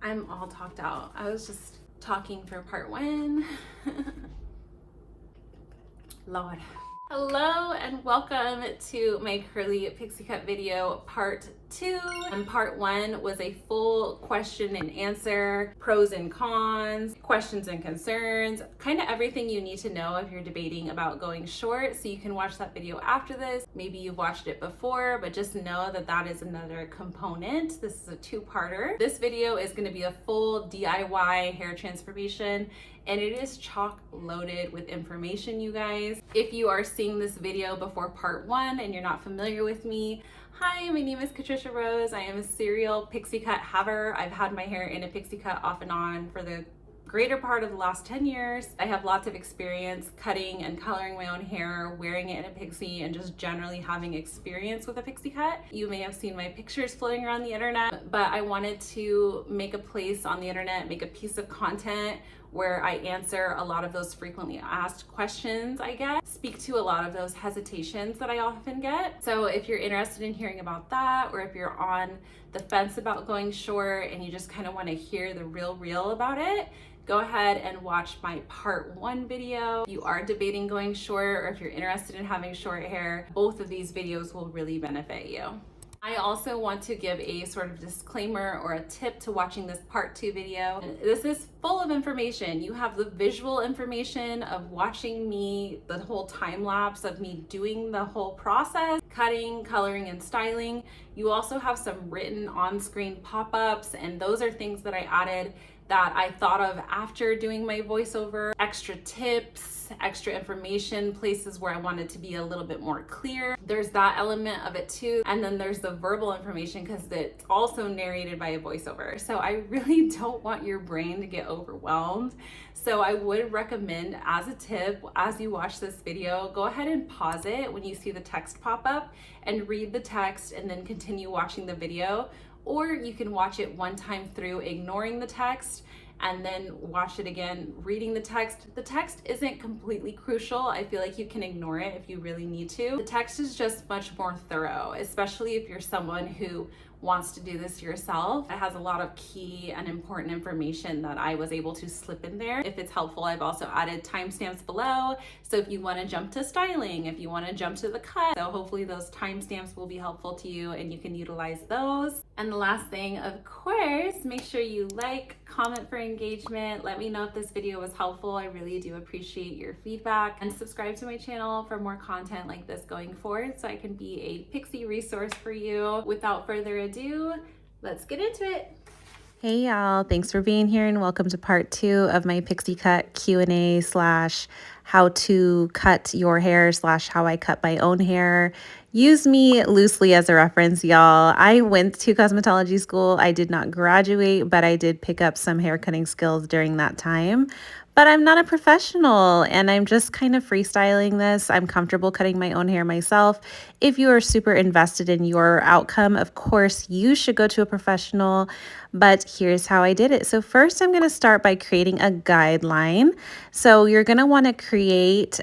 I'm all talked out. I was just talking for part one. Lord. Hello and welcome to my curly pixie cut video part 2. And part 1 was a full question and answer, pros and cons, questions and concerns, kind of everything you need to know if you're debating about going short. So you can watch that video after this. Maybe you've watched it before, but just know that that is another component. This is a 2-parter. This video is going to be a full DIY hair transformation, and it is chock loaded with information, you guys. If you are seeing this video before part 1 and you're not familiar with me, hi, my name is Patricia Rose. I am a serial pixie cut haver. I've had my hair in a pixie cut off and on for the greater part of the last 10 years. I have lots of experience cutting and coloring my own hair, wearing it in a pixie, and just generally having experience with a pixie cut. You may have seen my pictures floating around the internet, but I wanted to make a place on the internet, make a piece of content where I answer a lot of those frequently asked questions I get, speak to a lot of those hesitations that I often get. So if you're interested in hearing about that, or if you're on the fence about going short and you just kind of want to hear the real about it, go ahead and watch my part 1 video. If you are debating going short, or if you're interested in having short hair, both of these videos will really benefit you. I also want to give a sort of disclaimer or a tip to watching this part 2 video. This is full of information. You have the visual information of watching me, the whole time lapse of me doing the whole process, cutting, coloring, and styling. You also have some written on-screen pop-ups, and those are things that I added that I thought of after doing my voiceover. Extra tips, extra information, places where I wanted to be a little bit more clear. There's that element of it too. And then there's the verbal information because it's also narrated by a voiceover. So I really don't want your brain to get overwhelmed. So I would recommend, as a tip, as you watch this video, go ahead and pause it when you see the text pop up and read the text and then continue watching the video. Or you can watch it one time through ignoring the text and then watch it again reading the text. The text isn't completely crucial. I feel like you can ignore it if you really need to. The text is just much more thorough, especially if you're someone who wants to do this yourself. It has a lot of key and important information that I was able to slip in there. If it's helpful, I've also added timestamps below. So if you want to jump to styling, if you want to jump to the cut, so hopefully those timestamps will be helpful to you and you can utilize those. And the last thing, of course, make sure you like, comment for engagement. Let me know if this video was helpful. I really do appreciate your feedback, and subscribe to my channel for more content like this going forward so I can be a pixie resource for you. Without further ado, let's get into it. Hey y'all, thanks for being here and welcome to part 2 of my pixie cut Q&A / how to cut your hair / how I cut my own hair. Use me loosely as a reference, y'all. I went to cosmetology school. I did not graduate, but I did pick up some hair cutting skills during that time. But I'm not a professional and I'm just kind of freestyling this. I'm comfortable cutting my own hair myself. If you are super invested in your outcome, of course, you should go to a professional. But here's how I did it. So first, I'm going to start by creating a guideline. So you're going to want to create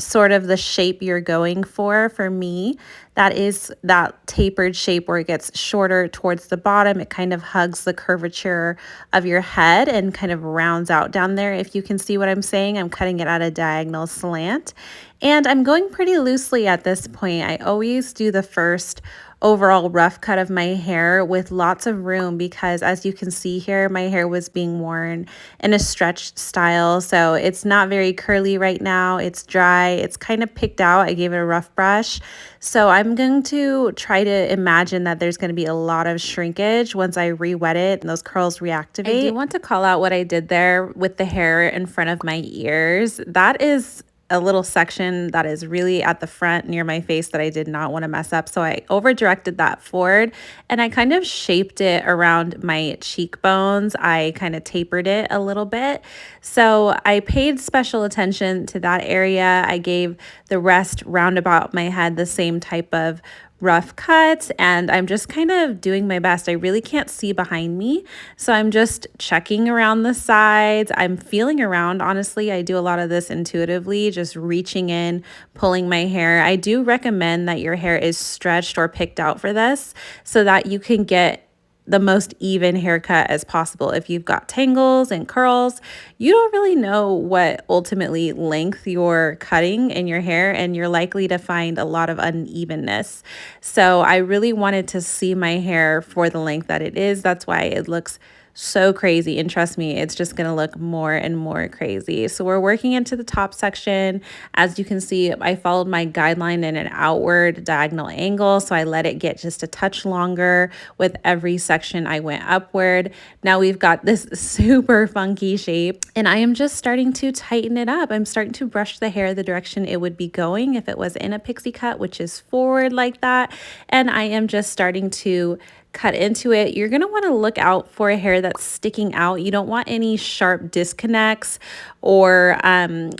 sort of the shape you're going for. For me, that is that tapered shape where it gets shorter towards the bottom. It kind of hugs the curvature of your head and kind of rounds out down there. If you can see what I'm saying, I'm cutting it at a diagonal slant. And I'm going pretty loosely at this point. I always do the first overall rough cut of my hair with lots of room because, as you can see here, my hair was being worn in a stretched style. So it's not very curly right now. It's dry. It's kind of picked out. I gave it a rough brush. So I'm going to try to imagine that there's going to be a lot of shrinkage once I re-wet it and those curls reactivate. I do want to call out what I did there with the hair in front of my ears. That is a little section that is really at the front near my face that I did not want to mess up. So I over directed that forward and I kind of shaped it around my cheekbones. I kind of tapered it a little bit. So I paid special attention to that area. I gave the rest round about my head the same type of rough cut, and I'm just kind of doing my best. I really can't see behind me, so I'm just checking around the sides. I'm feeling around. Honestly, I do a lot of this intuitively, just reaching in, pulling my hair. I do recommend that your hair is stretched or picked out for this so that you can get the most even haircut as possible. If you've got tangles and curls, you don't really know what ultimately length you're cutting in your hair, and you're likely to find a lot of unevenness. So I really wanted to see my hair for the length that it is. That's why it looks so crazy, and trust me, it's just gonna look more and more crazy. So we're working into the top section. As you can see, I followed my guideline in an outward diagonal angle, so I let it get just a touch longer. With every section I went upward. Now we've got this super funky shape, and I am just starting to tighten it up. I'm starting to brush the hair the direction it would be going if it was in a pixie cut, which is forward like that, and I am just starting to cut into it. You're going to want to look out for a hair that's sticking out. You don't want any sharp disconnects or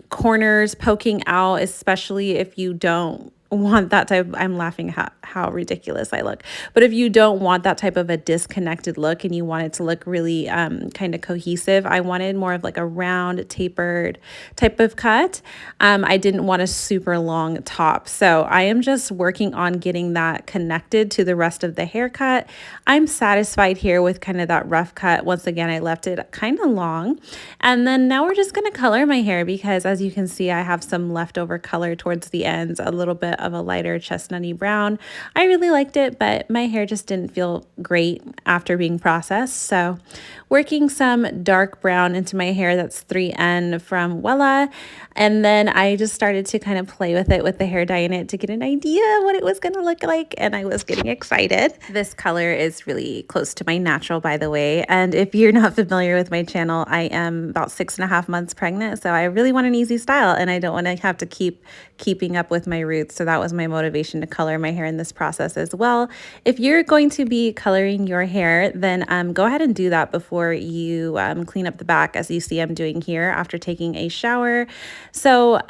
corners poking out, especially if you don't want that type. I'm laughing how ridiculous I look. But if you don't want that type of a disconnected look and you want it to look really kind of cohesive, I wanted more of like a round tapered type of cut. I didn't want a super long top. So I am just working on getting that connected to the rest of the haircut. I'm satisfied here with kind of that rough cut. Once again, I left it kind of long. And then now we're just going to color my hair, because as you can see, I have some leftover color towards the ends, a little bit of a lighter chestnutty brown. I really liked it, but my hair just didn't feel great after being processed. So working some dark brown into my hair, that's 3N from Wella. And then I just started to kind of play with it with the hair dye in it to get an idea what it was going to look like. And I was getting excited. This color is really close to my natural, by the way. And if you're not familiar with my channel, I am about 6.5 months pregnant. So I really want an easy style, and I don't want to have to keeping up with my roots. So that was my motivation to color my hair in this process as well. If you're going to be coloring your hair, then go ahead and do that before you clean up the back, as you see I'm doing here after taking a shower. So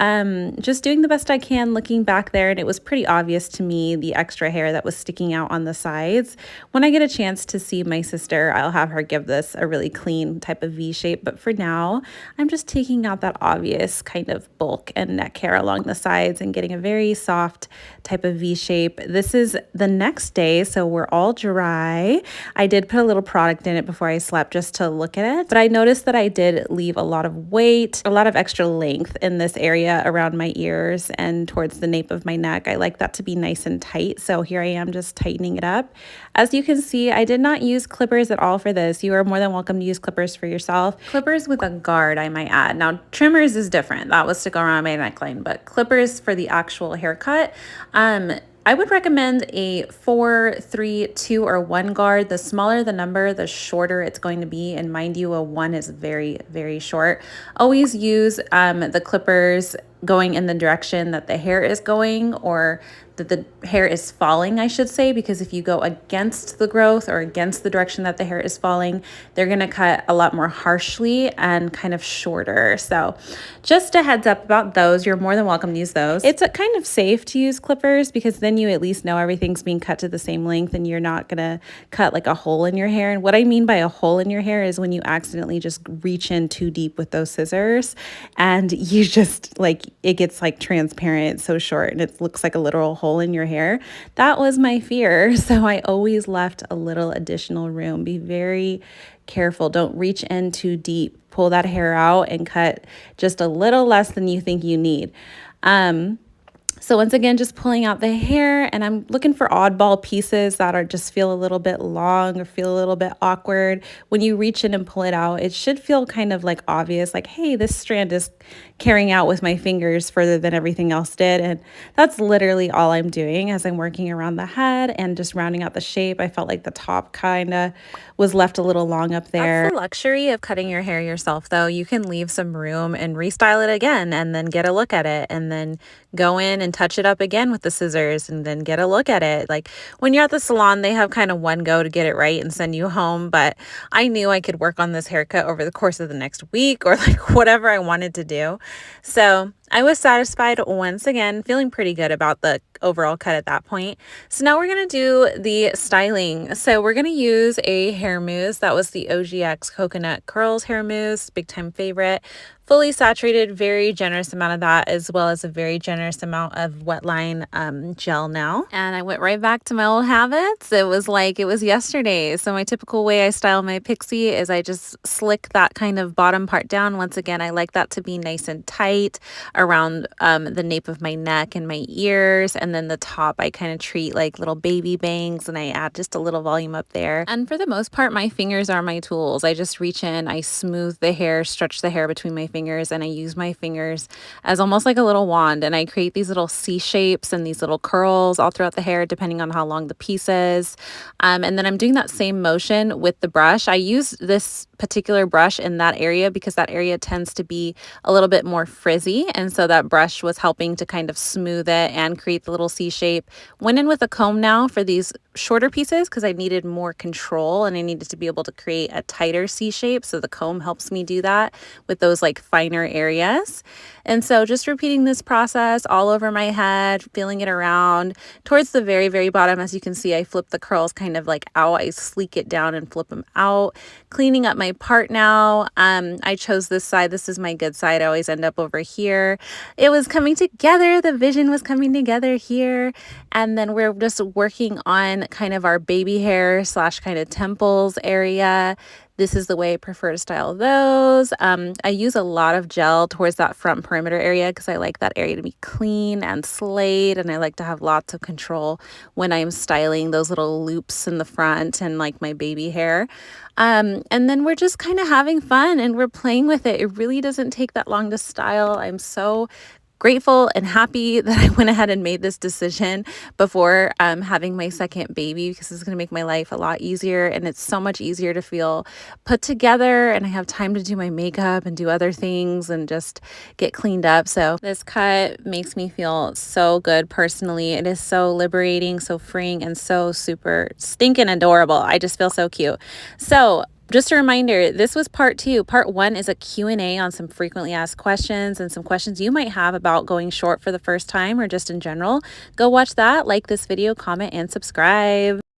just doing the best I can, looking back there, and it was pretty obvious to me the extra hair that was sticking out on the sides. When I get a chance to see my sister, I'll have her give this a really clean type of V shape, but for now I'm just taking out that obvious kind of bulk and neck hair along the sides and getting a very soft type of V shape. This is the next day, so we're all dry. I did put a little product in it before I slept just to look at it, but I noticed that I did leave a lot of weight, a lot of extra length in this area around my ears and towards the nape of my neck. I like that to be nice and tight, so here I am just tightening it up. As you can see, I did not use clippers at all for this. You are more than welcome to use clippers for yourself. Clippers with a guard, I might add. Now, trimmers is different. That was to go around my neckline, but clippers for the actual haircut. I would recommend a 4, 3, 2, or 1 guard. The smaller the number, the shorter it's going to be. And mind you, a 1 is very, very short. Always use the clippers going in the direction that the hair is going, or that the hair is falling, I should say, because if you go against the growth or against the direction that the hair is falling, they're going to cut a lot more harshly and kind of shorter. So just a heads up about those. You're more than welcome to use those. It's kind of safe to use clippers, because then you at least know everything's being cut to the same length and you're not going to cut like a hole in your hair. And what I mean by a hole in your hair is when you accidentally just reach in too deep with those scissors and you just like, it gets like transparent, so short, and it looks like a literal hole in your hair. That was my fear. So I always left a little additional room. Be very careful. Don't reach in too deep. Pull that hair out and cut just a little less than you think you need. So once again, just pulling out the hair, and I'm looking for oddball pieces that are just feel a little bit long or feel a little bit awkward. When you reach in and pull it out, it should feel kind of like obvious, like, hey, this strand is carrying out with my fingers further than everything else did. And that's literally all I'm doing as I'm working around the head and just rounding out the shape. I felt like the top kind of was left a little long up there. That's the luxury of cutting your hair yourself, though. You can leave some room and restyle it again and then get a look at it, and then go in and touch it up again with the scissors and then get a look at it. Like when you're at the salon, they have kind of one go to get it right and send you home, but I knew I could work on this haircut over the course of the next week, or like whatever I wanted to do. So I was satisfied once again, feeling pretty good about the overall cut at that point. So now we're going to do the styling. So we're going to use a hair mousse. That was the OGX Coconut Curls hair mousse, big time favorite, fully saturated, very generous amount of that, as well as a very generous amount of wetline gel now. And I went right back to my old habits. It was like it was yesterday. So my typical way I style my Pixie is I just slick that kind of bottom part down. Once again, I like that to be nice and tight around the nape of my neck and my ears. And then the top I kind of treat like little baby bangs, and I add just a little volume up there. And for the most part, my fingers are my tools. I just reach in, I smooth the hair, stretch the hair between my fingers, and I use my fingers as almost like a little wand, and I create these little C shapes and these little curls all throughout the hair depending on how long the piece is. And then I'm doing that same motion with the brush. I use this particular brush in that area because that area tends to be a little bit more frizzy, and so that brush was helping to kind of smooth it and create the little C shape. Went in with a comb now for these shorter pieces because I needed more control and I needed to be able to create a tighter C shape, so the comb helps me do that with those like finer areas. And so just repeating this process all over my head, feeling it around. Towards the very, very bottom, as you can see, I flip the curls kind of like out. I sleek it down and flip them out. Cleaning up my part now. I chose this side. This is my good side. I always end up over here. It was coming together. The vision was coming together here. And then we're just working on kind of our baby hair / kind of temples area. This is the way I prefer to style those. I use a lot of gel towards that front perimeter area because I like that area to be clean and slayed, and I like to have lots of control when I'm styling those little loops in the front and like my baby hair. And then we're just kind of having fun and we're playing with it. It really doesn't take that long to style. I'm so grateful and happy that I went ahead and made this decision before having my second baby, because it's going to make my life a lot easier, and it's so much easier to feel put together, and I have time to do my makeup and do other things and just get cleaned up. So this cut makes me feel so good personally. It is so liberating, so freeing, and so super stinking adorable. I just feel so cute. So just a reminder, this was part 2. Part 1 is a Q&A on some frequently asked questions and some questions you might have about going short for the first time or just in general. Go watch that, like this video, comment, and subscribe.